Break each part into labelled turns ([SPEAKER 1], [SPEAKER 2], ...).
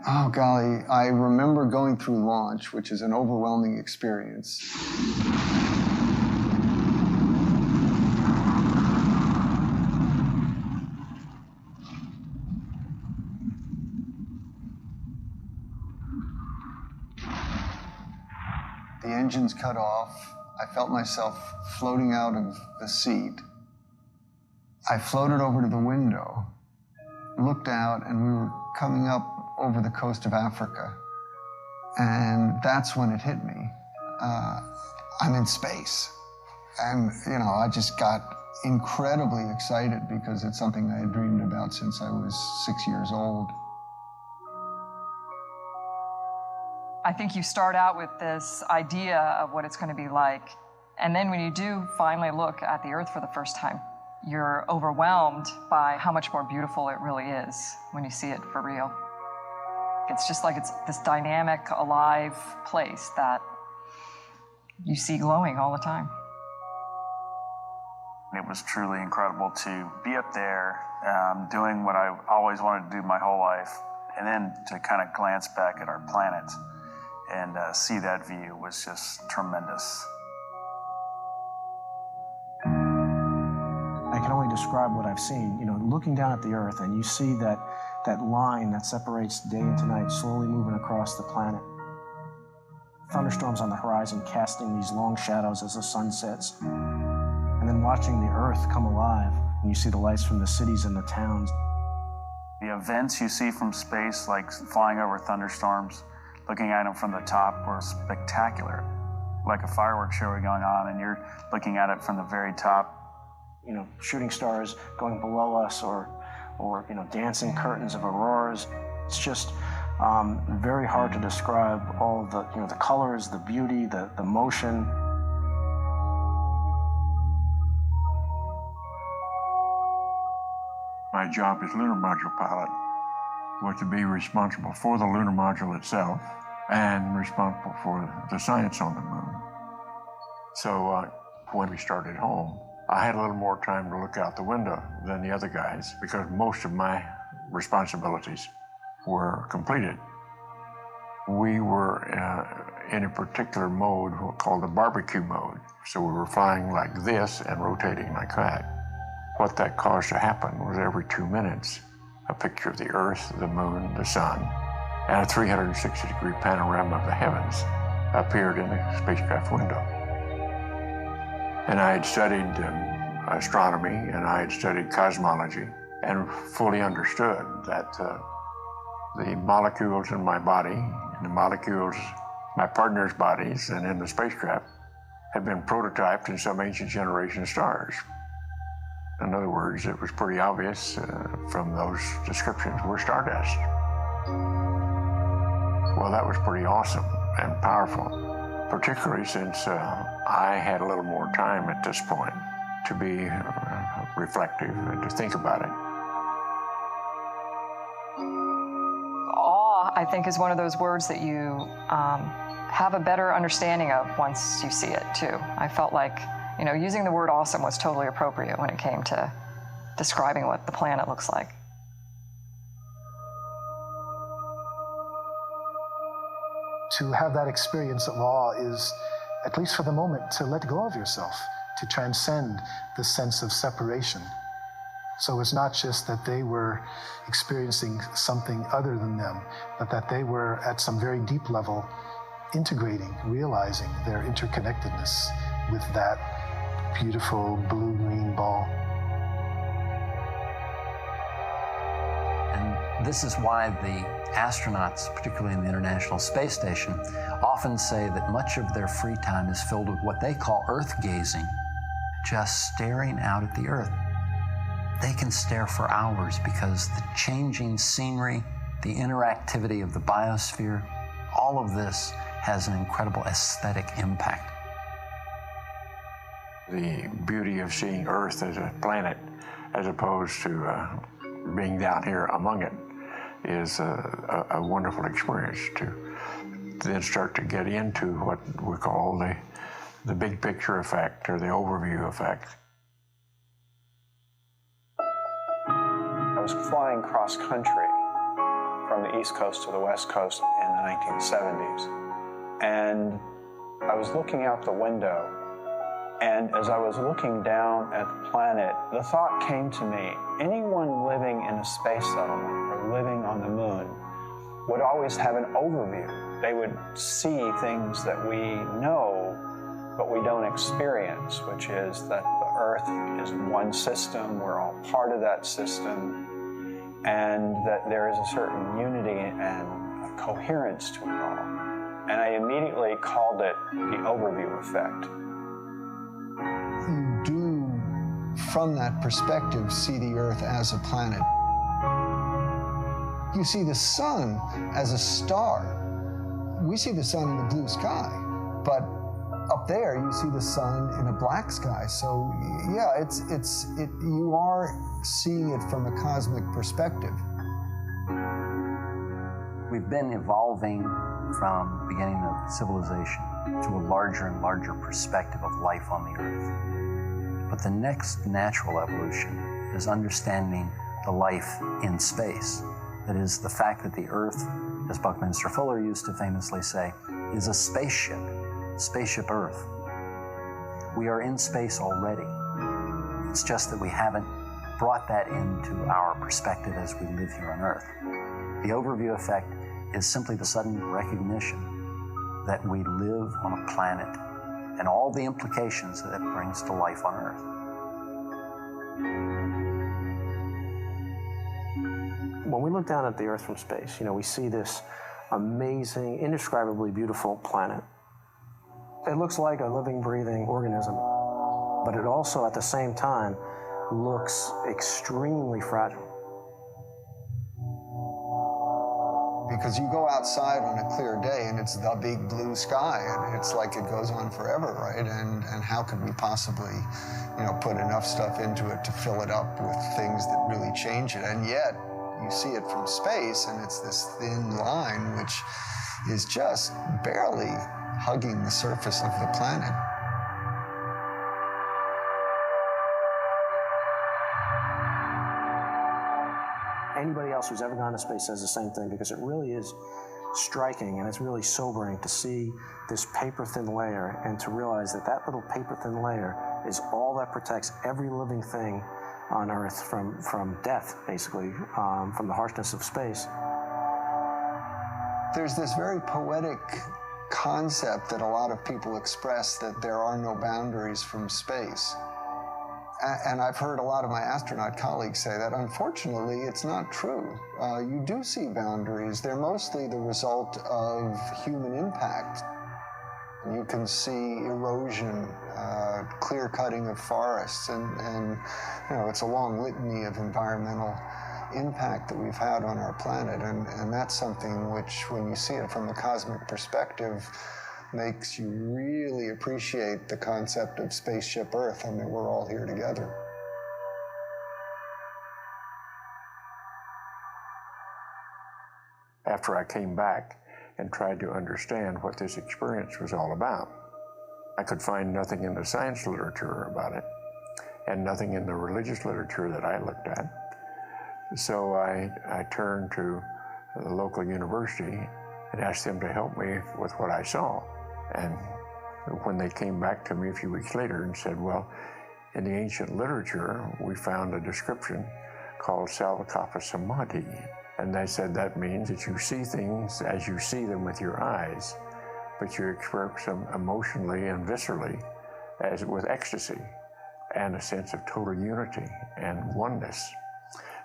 [SPEAKER 1] Oh, golly, I remember going through launch, which is an overwhelming experience. The engines cut off. I felt myself floating out of the seat. I floated over to the window, looked out, and we were coming up over the coast of Africa. And that's when it hit me. I'm in space. And, I just got incredibly excited because it's something I had dreamed about since I was 6 years old.
[SPEAKER 2] I think you start out with this idea of what it's going to be like. And then when you do finally look at the Earth for the first time, you're overwhelmed by how much more beautiful it really is when you see it for real. It's just like it's this dynamic, alive place that you see glowing all the time.
[SPEAKER 3] It was truly incredible to be up there, doing what I always wanted to do my whole life, and then to kind of glance back at our planet and see that view was just tremendous.
[SPEAKER 4] I can only describe what I've seen. Looking down at the Earth, and you see that line that separates day into night slowly moving across the planet. Thunderstorms on the horizon casting these long shadows as the sun sets. And then watching the Earth come alive, and you see the lights from the cities and the towns.
[SPEAKER 3] The events you see from space, like flying over thunderstorms, looking at them from the top, were spectacular. Like a fireworks show going on, and you're looking at it from the very top.
[SPEAKER 4] Shooting stars going below us, or dancing curtains of auroras. It's just very hard to describe all the, the colors, the beauty, the motion.
[SPEAKER 5] My job as lunar module pilot was to be responsible for the lunar module itself and responsible for the science on the moon. So when we started home, I had a little more time to look out the window than the other guys because most of my responsibilities were completed. We were in a particular mode called the barbecue mode. So we were flying like this and rotating like that. What that caused to happen was every 2 minutes, a picture of the Earth, the moon, the sun, and a 360-degree panorama of the heavens appeared in the spacecraft window. And I had studied astronomy, and I had studied cosmology, and fully understood that the molecules in my body, and the molecules in my partner's bodies, and in the spacecraft, had been prototyped in some ancient generation of stars. In other words, it was pretty obvious from those descriptions we're stardust. Well, that was pretty awesome and powerful. Particularly since I had a little more time at this point to be reflective and to think about it.
[SPEAKER 2] Awe, I think, is one of those words that you have a better understanding of once you see it, too. I felt like, using the word awesome was totally appropriate when it came to describing what the planet looks like.
[SPEAKER 6] To have that experience of awe is, at least for the moment, to let go of yourself, to transcend the sense of separation. So it's not just that they were experiencing something other than them, but that they were at some very deep level integrating, realizing their interconnectedness with that beautiful blue-green ball.
[SPEAKER 7] And this is why the astronauts, particularly in the International Space Station, often say that much of their free time is filled with what they call Earth gazing, just staring out at the Earth. They can stare for hours because the changing scenery, the interactivity of the biosphere, all of this has an incredible aesthetic impact.
[SPEAKER 5] The beauty of seeing Earth as a planet, as opposed to being down here among it, is a wonderful experience to then start to get into what we call the big picture effect or the overview effect.
[SPEAKER 8] I was flying cross country from from the East Coast to the West Coast in the 1970s. And I was looking out the window, and as I was looking down at the planet, the thought came to me, anyone living in a space settlement or living on the moon would always have an overview. They would see things that we know, but we don't experience, which is that the Earth is one system, we're all part of that system, and that there is a certain unity and a coherence to it all. And I immediately called it the overview effect.
[SPEAKER 1] You do, from that perspective, see the Earth as a planet. You see the sun as a star. We see the sun in the blue sky, but up there you see the sun in a black sky. So yeah, you are seeing it from a cosmic perspective.
[SPEAKER 7] We've been evolving from the beginning of civilization to a larger and larger perspective of life on the Earth. But the next natural evolution is understanding the life in space. That is, the fact that the Earth, as Buckminster Fuller used to famously say, is a spaceship, Spaceship Earth. We are in space already. It's just that we haven't brought that into our perspective as we live here on Earth. The overview effect is simply the sudden recognition that we live on a planet and all the implications that it brings to life on Earth.
[SPEAKER 4] When we look down at the Earth from space, we see this amazing, indescribably beautiful planet. It looks like a living, breathing organism, but it also, at the same time, looks extremely fragile.
[SPEAKER 1] Because you go outside on a clear day and it's the big blue sky, and it's like it goes on forever, right? And how could we possibly, put enough stuff into it to fill it up with things that really change it? And yet, you see it from space, and it's this thin line which is just barely hugging the surface of the planet.
[SPEAKER 4] Anybody else who's ever gone to space says the same thing, because it really is striking and it's really sobering to see this paper-thin layer and to realize that that little paper-thin layer is all that protects every living thing on Earth from death, basically, from the harshness of space.
[SPEAKER 1] There's this very poetic concept that a lot of people express, that there are no boundaries from space. And I've heard a lot of my astronaut colleagues say that. Unfortunately, it's not true. You do see boundaries. They're mostly the result of human impact. You can see erosion, clear-cutting of forests, and it's a long litany of environmental impact that we've had on our planet, and that's something which, when you see it from a cosmic perspective, makes you really appreciate the concept of Spaceship Earth, and that we're all here together.
[SPEAKER 5] After I came back and tried to understand what this experience was all about, I could find nothing in the science literature about it, and nothing in the religious literature that I looked at. So I turned to the local university and asked them to help me with what I saw. And when they came back to me a few weeks later and said, well, in the ancient literature, we found a description called Salvakapa Samadhi. And they said that means that you see things as you see them with your eyes, but you experience them emotionally and viscerally, as with ecstasy and a sense of total unity and oneness.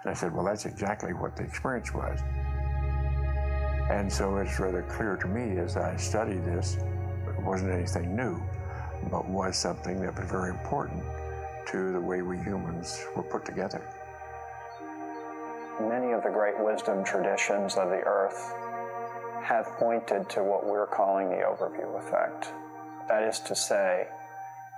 [SPEAKER 5] And I said, well, that's exactly what the experience was. And so it's rather clear to me as I study this, it wasn't anything new, but was something that was very important to the way we humans were put together.
[SPEAKER 8] Many of the great wisdom traditions of the Earth have pointed to what we're calling the overview effect. That is to say,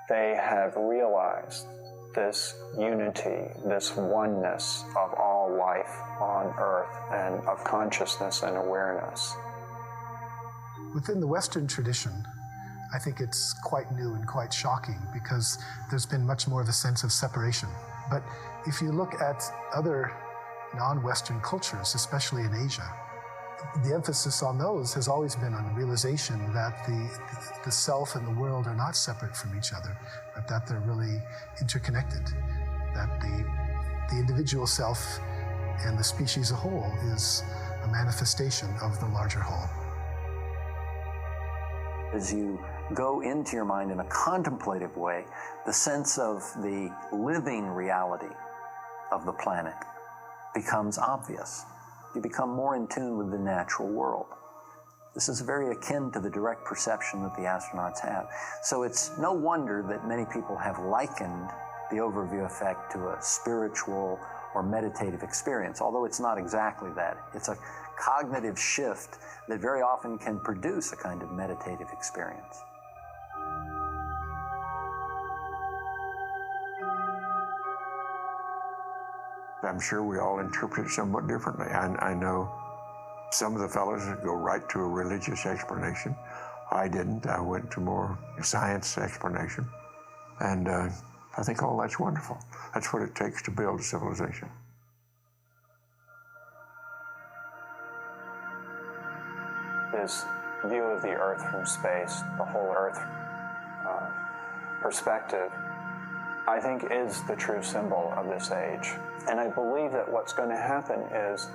[SPEAKER 8] they have realized this unity, this oneness of all life on Earth and of consciousness and awareness.
[SPEAKER 6] Within the Western tradition, I think it's quite new and quite shocking, because there's been much more of a sense of separation. But if you look at other non-Western cultures, especially in Asia, the emphasis on those has always been on realization that the self and the world are not separate from each other, but that they're really interconnected, that the individual self and the species as a whole is a manifestation of the larger whole.
[SPEAKER 7] As you go into your mind in a contemplative way, the sense of the living reality of the planet becomes obvious. You become more in tune with the natural world. This is very akin to the direct perception that the astronauts have. So it's no wonder that many people have likened the overview effect to a spiritual or meditative experience, although it's not exactly that. It's a cognitive shift that very often can produce a kind of meditative experience.
[SPEAKER 5] I'm sure we all interpret it somewhat differently. I know some of the fellows that go right to a religious explanation. I didn't. I went to more science explanation. And I think all that's wonderful. That's what it takes to build a civilization.
[SPEAKER 8] This view of the Earth from space, the whole Earth perspective, I think is the true symbol of this age. And I believe that what's going to happen is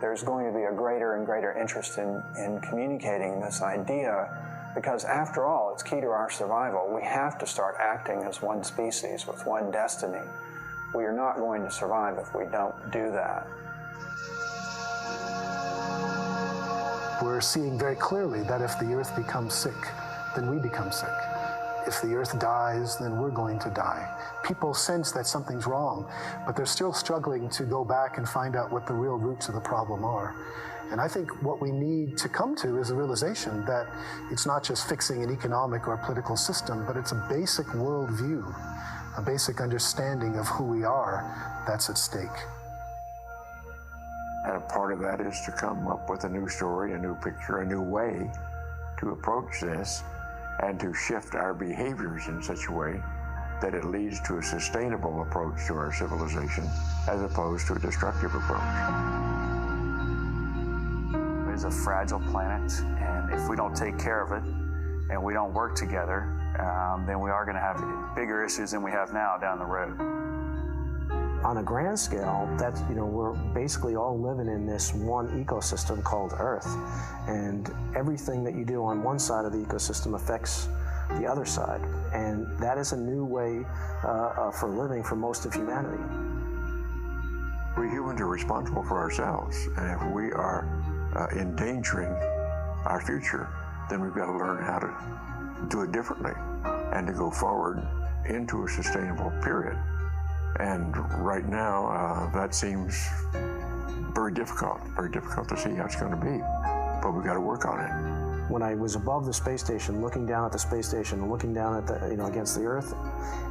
[SPEAKER 8] there's going to be a greater and greater interest in communicating this idea, because after all, it's key to our survival. We have to start acting as one species with one destiny. We are not going to survive if we don't do that.
[SPEAKER 6] We're seeing very clearly that if the Earth becomes sick, then we become sick. If the Earth dies, then we're going to die. People sense that something's wrong, but they're still struggling to go back and find out what the real roots of the problem are. And I think what we need to come to is a realization that it's not just fixing an economic or political system, but it's a basic worldview, a basic understanding of who we are that's at stake.
[SPEAKER 5] And a part of that is to come up with a new story, a new picture, a new way to approach this, and to shift our behaviors in such a way that it leads to a sustainable approach to our civilization as opposed to a destructive approach.
[SPEAKER 3] It's a fragile planet, and if we don't take care of it and we don't work together, then we are going to have bigger issues than we have now down the road.
[SPEAKER 4] On a grand scale, that's, we're basically all living in this one ecosystem called Earth. And everything that you do on one side of the ecosystem affects the other side. And that is a new way for living for most of humanity.
[SPEAKER 5] We humans are responsible for ourselves. And if we are endangering our future, then we've got to learn how to do it differently and to go forward into a sustainable period. And right now, that seems very difficult to see how it's going to be. But we've got to work on it.
[SPEAKER 4] When I was above the space station, looking down at the space station, and looking down at the, against the Earth,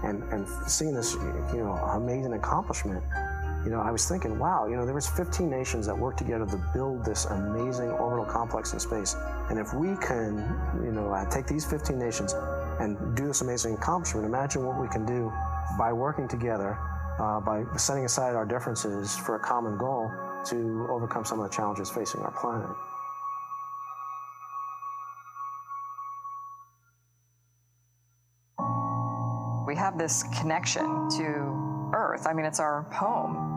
[SPEAKER 4] and seeing this, amazing accomplishment, I was thinking, wow, there was 15 nations that worked together to build this amazing orbital complex in space. And if we can, take these 15 nations and do this amazing accomplishment, imagine what we can do by working together, by setting aside our differences for a common goal to overcome some of the challenges facing our planet.
[SPEAKER 2] We have this connection to Earth. I mean, it's our home.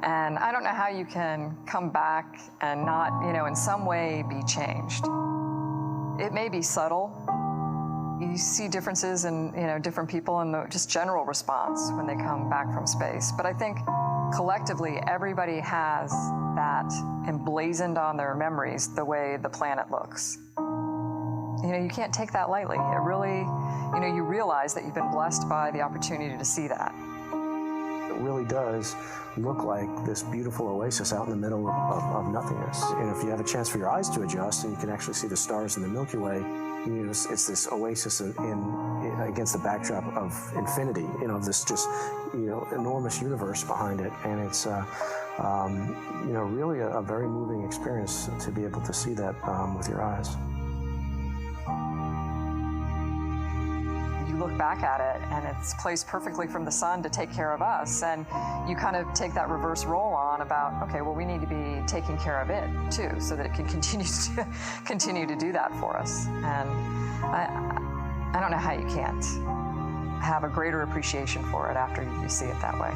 [SPEAKER 2] And I don't know how you can come back and not, in some way be changed. It may be subtle. You see differences in, different people in the just general response when they come back from space. But I think collectively, everybody has that emblazoned on their memories, the way the planet looks. You can't take that lightly. It really, you realize that you've been blessed by the opportunity to see that.
[SPEAKER 4] It really does look like this beautiful oasis out in the middle of nothingness. And if you have a chance for your eyes to adjust and you can actually see the stars in the Milky Way, it's this oasis in against the backdrop of infinity, of this just, enormous universe behind it. And it's, really a very moving experience to be able to see that with your eyes.
[SPEAKER 2] You you look back at it and it's placed perfectly from the sun to take care of us, and you kind of take that reverse roll on about, okay, well, we need to be taking care of it too, so that it can continue to do that for us. And I don't know how you can't have a greater appreciation for it after you see it that way.